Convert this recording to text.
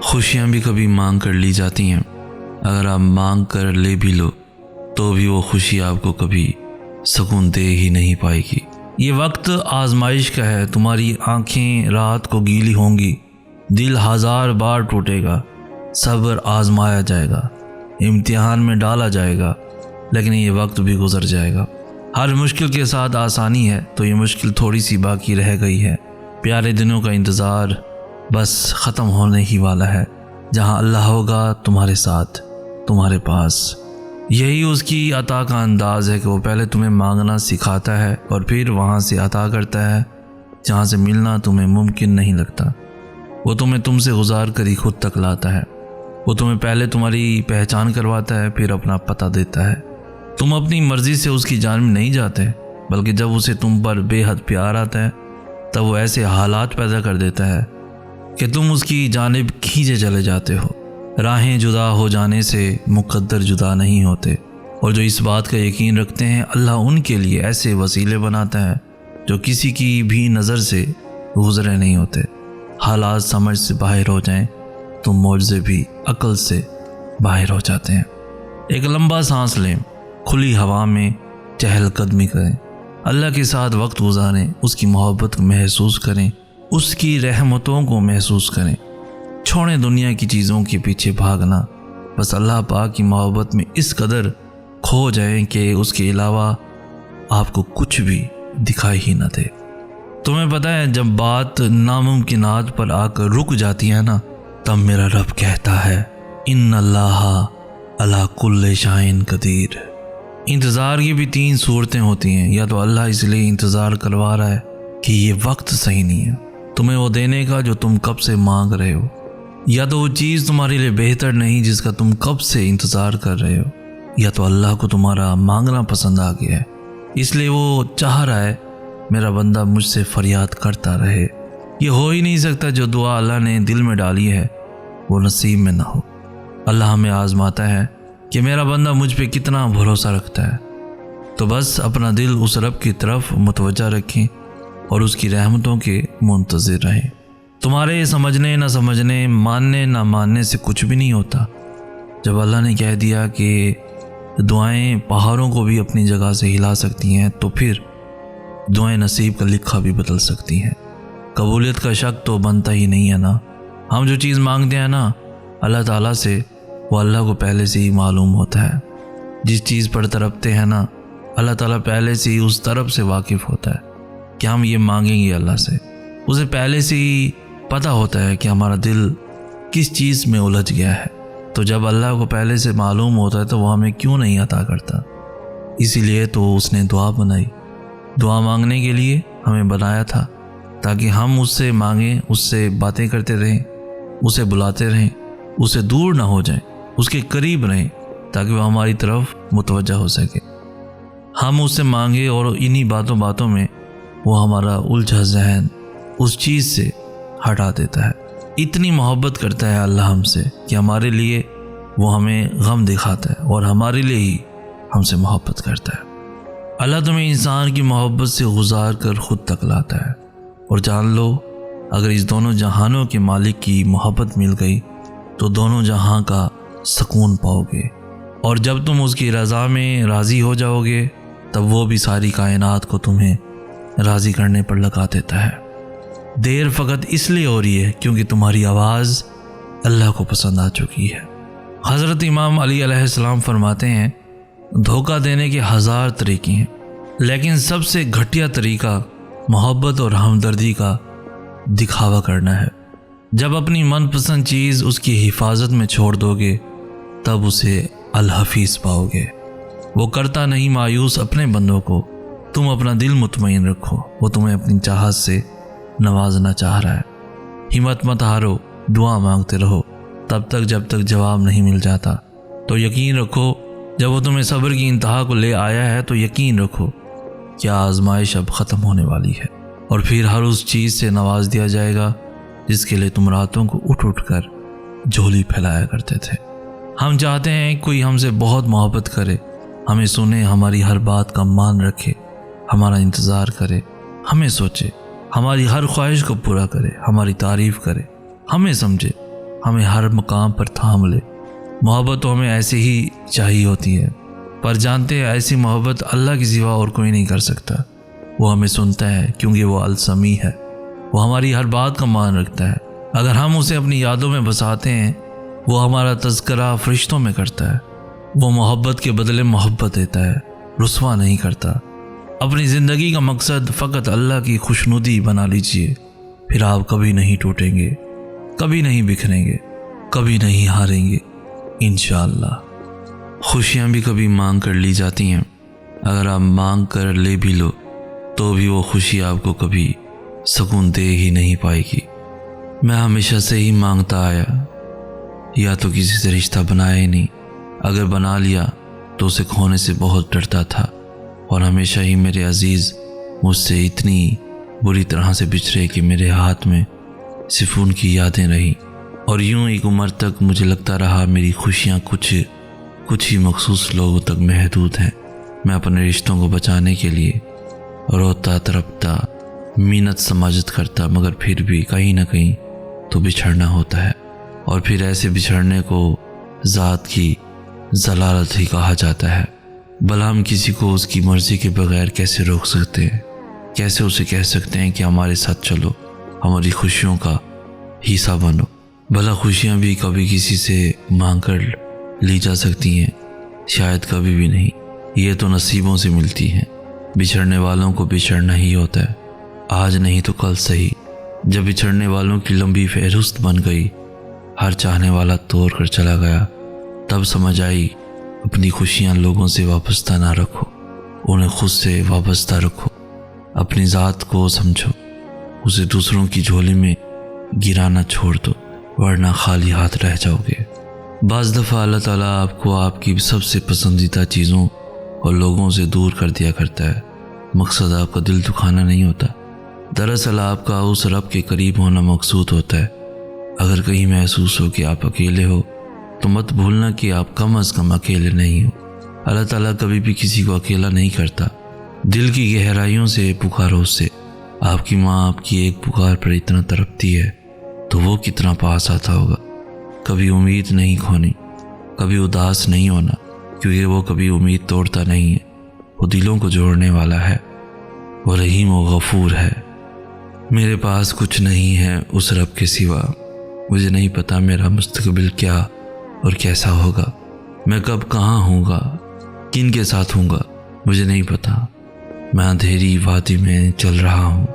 खुशियाँ भी कभी मांग कर ली जाती हैं। अगर आप मांग कर ले भी लो तो भी वो खुशी आपको कभी सुकून दे ही नहीं पाएगी। ये वक्त आजमाइश का है। तुम्हारी आंखें रात को गीली होंगी, दिल 1000 बार टूटेगा, सब्र आजमाया जाएगा, इम्तिहान में डाला जाएगा, लेकिन ये वक्त भी गुजर जाएगा। हर मुश्किल के साथ आसानी है, तो ये मुश्किल थोड़ी सी बाकी रह गई है। प्यारे दिनों का इंतज़ार बस ख़त्म होने ही वाला है। जहाँ अल्लाह होगा तुम्हारे साथ, तुम्हारे पास। यही उसकी अता का अंदाज़ है कि वो पहले तुम्हें मांगना सिखाता है और फिर वहाँ से अता करता है जहाँ से मिलना तुम्हें मुमकिन नहीं लगता। वो तुम्हें तुमसे गुजार कर ही खुद तक लाता है। वो तुम्हें पहले तुम्हारी पहचान करवाता है, फिर अपना पता देता है। तुम अपनी मर्ज़ी से उसकी जान में नहीं जाते, बल्कि जब उसे तुम पर बेहद प्यार आता है तब वो ऐसे हालात पैदा कर देता है कि तुम उसकी जानिब खींचे चले जाते हो। राहें जुदा हो जाने से मुकद्दर जुदा नहीं होते, और जो इस बात का यकीन रखते हैं अल्लाह उनके लिए ऐसे वसीले बनाता है जो किसी की भी नज़र से गुजरे नहीं होते। हालात समझ से बाहर हो जाएं तो मौजज़े भी अक्ल से बाहर हो जाते हैं। एक लंबा सांस लें, खुली हवा में चहलकदमी करें, अल्लाह के साथ वक्त गुजारें, उसकी मोहब्बत को महसूस करें, उसकी रहमतों को महसूस करें। छोड़ें दुनिया की चीज़ों के पीछे भागना, बस अल्लाह पाक की मोहब्बत में इस कदर खो जाएं कि उसके अलावा आपको कुछ भी दिखाई ही न दे। तुम्हें पता है, जब बात नामुमकिनात पर आकर रुक जाती है ना, तब मेरा रब कहता है इन्नल्लाह अला कुल्ले शाइन कदीर। इंतज़ार की भी 3 सूरतें होती हैं। या तो अल्लाह इसलिए इंतज़ार करवा रहा है कि ये वक्त सही नहीं है तुम्हें वो देने का जो तुम कब से मांग रहे हो, या तो वो चीज़ तुम्हारे लिए बेहतर नहीं जिसका तुम कब से इंतज़ार कर रहे हो, या तो अल्लाह को तुम्हारा मांगना पसंद आ गया है, इसलिए वो चाह रहा है मेरा बंदा मुझसे फरियाद करता रहे। ये हो ही नहीं सकता जो दुआ अल्लाह ने दिल में डाली है वो नसीब में ना हो। अल्लाह हमें आजमाता है कि मेरा बंदा मुझ पे कितना भरोसा रखता है। तो बस अपना दिल उस रब की तरफ मुतवज्जा रखें और उसकी रहमतों के मुंतज़िर रहें। तुम्हारे समझने ना समझने, मानने ना मानने से कुछ भी नहीं होता। जब अल्लाह ने कह दिया कि दुआएं पहाड़ों को भी अपनी जगह से हिला सकती हैं, तो फिर दुआएं नसीब का लिखा भी बदल सकती हैं। कबूलियत का शक तो बनता ही नहीं है ना। हम जो चीज़ मांगते हैं ना अल्लाह ताला से, वो अल्लाह को पहले से ही मालूम होता है। जिस चीज़ पर तड़पते हैं ना, अल्लाह ताला पहले से ही उस तरफ से वाकिफ़ होता है कि हम ये मांगेंगे अल्लाह से। उसे पहले से ही पता होता है कि हमारा दिल किस चीज़ में उलझ गया है। तो जब अल्लाह को पहले से मालूम होता है तो वह हमें क्यों नहीं अता करता। इसीलिए तो उसने दुआ बनाई। दुआ मांगने के लिए हमें बनाया था ताकि हम उससे मांगें, उससे बातें करते रहें, उसे बुलाते रहें, उससे दूर ना हो जाएं, उसके करीब रहें ताकि वह हमारी तरफ मुतवज्जा हो सके। हम उससे मांगे और इन्हीं बातों बातों में वो हमारा उलझा जहन उस चीज़ से हटा देता है। इतनी मोहब्बत करता है अल्लाह हमसे कि हमारे लिए वो हमें गम दिखाता है और हमारे लिए ही हमसे मोहब्बत करता है। अल्लाह तुम्हें इंसान की मोहब्बत से गुजार कर ख़ुद तक लाता है। और जान लो, अगर इस दोनों जहानों के मालिक की मोहब्बत मिल गई तो दोनों जहां का सुकून पाओगे, और जब तुम उसकी रज़ा में राज़ी हो जाओगे तब वो भी सारी कायनात को तुम्हें राज़ी करने पर लगा देता है। देर फ़कत इसलिए हो रही है क्योंकि तुम्हारी आवाज़ अल्लाह को पसंद आ चुकी है। हज़रत इमाम अली अलैहिस्सलाम फरमाते हैं, धोखा देने के 1000 तरीक़े हैं, लेकिन सबसे घटिया तरीक़ा मोहब्बत और हमदर्दी का दिखावा करना है। जब अपनी मनपसंद चीज़ उसकी हिफाजत में छोड़ दोगे तब उसे अल हफीज़ पाओगे। वो करता नहीं मायूस अपने बंदों को। तुम अपना दिल मुतमईन रखो, वो तुम्हें अपनी चाहत से नवाजना चाह रहा है। हिम्मत मत हारो, दुआ मांगते रहो तब तक जब तक जवाब नहीं मिल जाता। तो यकीन रखो, जब वो तुम्हें सब्र की इंतहा को ले आया है तो यकीन रखो कि आजमाइश अब ख़त्म होने वाली है और फिर हर उस चीज़ से नवाज दिया जाएगा जिसके लिए तुम रातों को उठ उठ कर झोली फैलाया करते थे। हम चाहते हैं कोई हमसे बहुत मोहब्बत करे, हमें सुने, हमारी हर बात का मान रखे, हमारा इंतज़ार करे, हमें सोचे, हमारी हर ख्वाहिश को पूरा करे, हमारी तारीफ़ करे, हमें समझे, हमें हर मकाम पर थाम ले। मोहब्बत तो हमें ऐसे ही चाहिए होती है, पर जानते हैं ऐसी मोहब्बत अल्लाह के सिवा और कोई नहीं कर सकता। वो हमें सुनता है क्योंकि वो अल-समी है। वो हमारी हर बात का मान रखता है। अगर हम उसे अपनी यादों में बसाते हैं, वो हमारा तज़किरा फरिश्तों में करता है। वो मोहब्बत के बदले मोहब्बत देता है, रुस्वा नहीं करता। अपनी ज़िंदगी का मकसद फ़कत अल्लाह की खुशनुदी बना लीजिए, फिर आप कभी नहीं टूटेंगे, कभी नहीं बिखरेंगे, कभी नहीं हारेंगे इंशाअल्लाह। खुशियाँ भी कभी मांग कर ली जाती हैं। अगर आप मांग कर ले भी लो तो भी वो खुशी आपको कभी सुकून दे ही नहीं पाएगी। मैं हमेशा से ही मांगता आया, या तो किसी से रिश्ता बनाया ही नहीं, अगर बना लिया तो उसे खोने से बहुत डरता था, और हमेशा ही मेरे अजीज़ मुझसे इतनी बुरी तरह से बिछड़े कि मेरे हाथ में सिर्फ उनकी यादें रहीं। और यूं एक उम्र तक मुझे लगता रहा मेरी खुशियाँ कुछ ही मखसूस लोगों तक महदूद हैं। मैं अपने रिश्तों को बचाने के लिए रोता तड़पता मिन्नत समाजत करता, मगर फिर भी कहीं ना कहीं तो बिछड़ना होता है। और फिर ऐसे बिछड़ने को ज़ात की ज़लालत ही कहा जाता है। भला हम किसी को उसकी मर्ज़ी के बगैर कैसे रोक सकते हैं? कैसे उसे कह सकते हैं कि हमारे साथ चलो, हमारी खुशियों का हिस्सा बनो? भला खुशियाँ भी कभी किसी से मांग कर ली जा सकती हैं? शायद कभी भी नहीं। ये तो नसीबों से मिलती हैं। बिछड़ने वालों को बिछड़ना ही होता है, आज नहीं तो कल सही। जब बिछड़ने वालों की लंबी फहरिस्त बन गई, हर चाहने वाला तोड़ कर चला गया, तब समझ आई अपनी खुशियाँ लोगों से वाबस्ता ना रखो, उन्हें खुद से वाबस्ता रखो। अपनी ज़ात को समझो, उसे दूसरों की झोली में गिराना छोड़ दो, वरना खाली हाथ रह जाओगे। बाज़ दफ़ा अल्लाह ताला आपको आपकी सबसे पसंदीदा चीज़ों और लोगों से दूर कर दिया करता है। मकसद आपका दिल दुखाना नहीं होता, दरअसल आपका उस रब के करीब होना मकसूद होता है। अगर कहीं महसूस हो कि आप अकेले हो तो मत भूलना कि आप कम अज़ कम अकेले नहीं हो। अल्लाह ताला कभी भी किसी को अकेला नहीं करता। दिल की गहराइयों से पुकारो उससे। आपकी माँ आपकी एक पुकार पर इतना तड़पती है तो वो कितना पास आता होगा। कभी उम्मीद नहीं खोनी, कभी उदास नहीं होना, क्योंकि वो कभी उम्मीद तोड़ता नहीं है। वो दिलों को जोड़ने वाला है, वो रहीम व गफूर है। मेरे पास कुछ नहीं है उस रब के सिवा। मुझे नहीं पता मेरा मुस्तकबिल क्या और कैसा होगा, मैं कब कहाँ होऊंगा, किन के साथ होऊंगा, मुझे नहीं पता। मैं अंधेरी वादी में चल रहा हूँ,